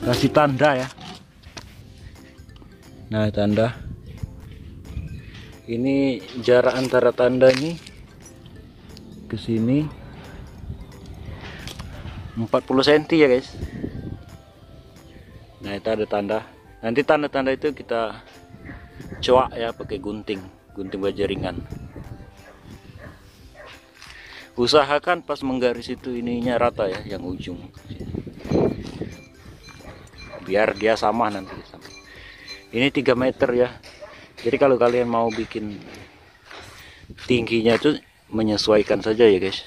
kasih tanda ya. Nah, tanda ini jarak antara tanda ini ke sini 40 cm ya guys. Nah, itu ada tanda. Nanti tanda-tanda itu kita coak ya pakai gunting baja ringan. Usahakan pas menggaris itu ininya rata ya, yang ujung, biar dia sama nanti. Ini 3 meter ya, jadi kalau kalian mau bikin tingginya itu menyesuaikan saja ya guys.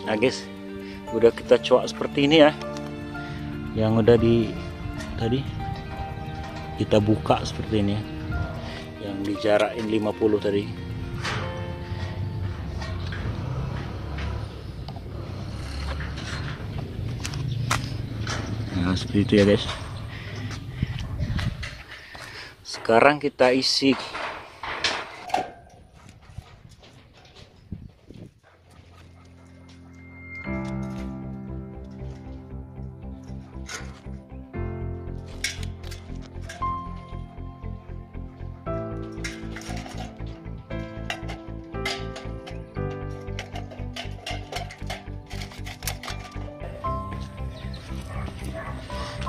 Nah guys, udah kita coak seperti ini ya, yang udah tadi kita buka seperti ini ya, yang dijarakin 50 tadi. Nah seperti itu ya guys. Sekarang kita isi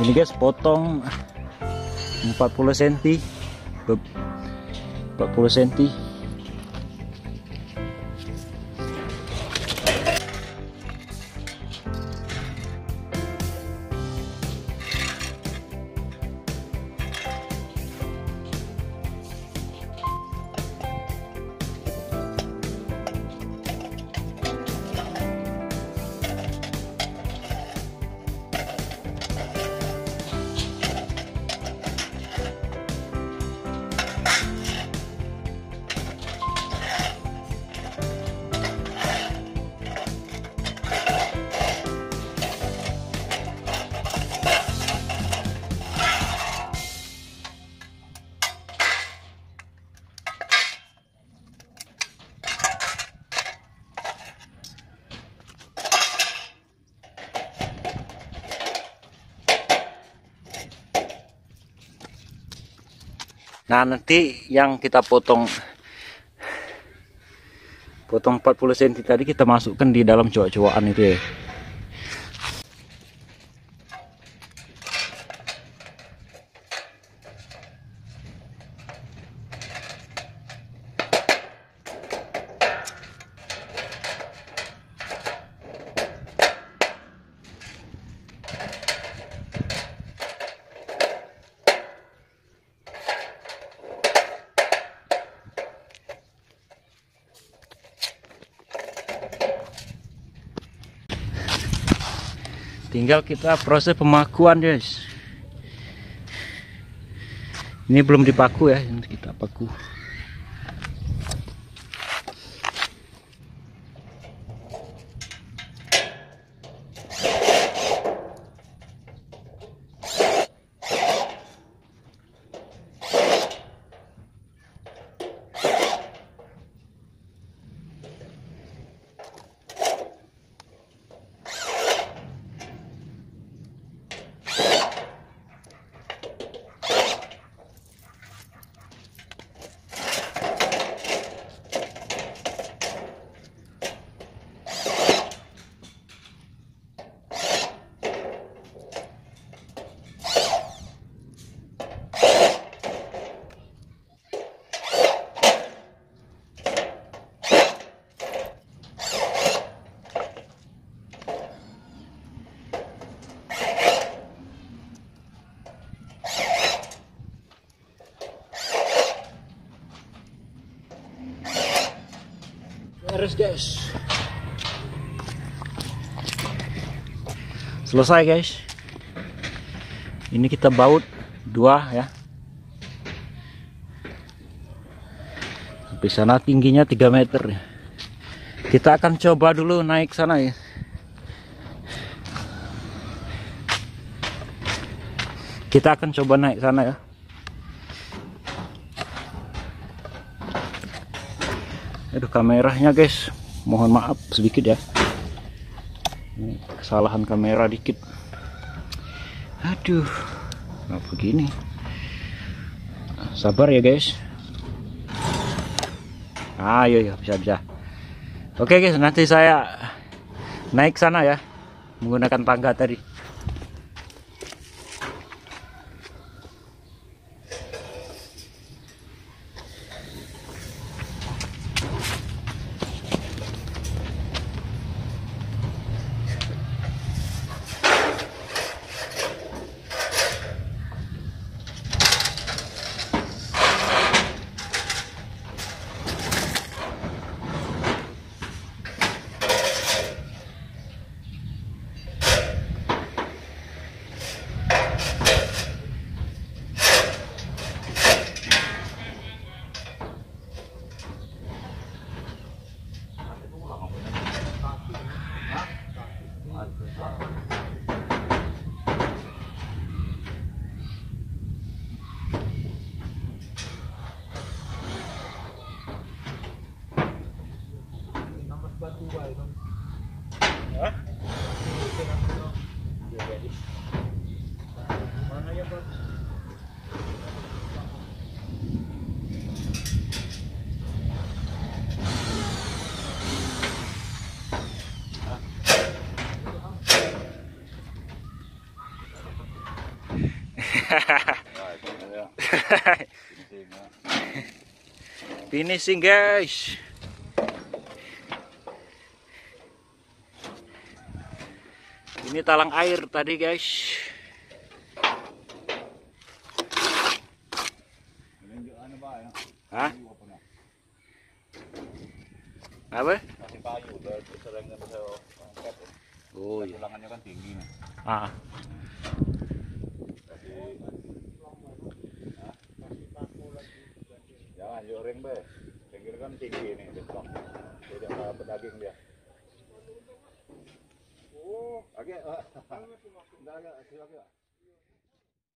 ini guys, potong 40 cm 40 cm. Nah nanti yang kita potong 40 cm tadi kita masukkan di dalam coak-coakan itu ya. Tinggal kita proses pemakuan guys. Ini belum dipaku ya, ini kita paku. beres guys. Selesai guys. Ini kita baut 2 ya. Sampai sana tingginya 3 meter. Kita akan coba dulu naik sana ya. Kita akan coba naik sana ya. Aduh, kameranya guys, mohon maaf sedikit ya. Ini kesalahan kamera dikit. Aduh, nggak begini. Sabar ya guys. Ayo ya, bisa. Oke guys, nanti saya naik sana ya, menggunakan tangga tadi. Finishing guys. Ini talang air tadi guys. Hah? Apa? Oh iya. Tulangannya kan tinggi nih. Jangan joreng be, pinggir kan tinggi nih, beton. Tidak dapat daging dia. Oh, agak, agak,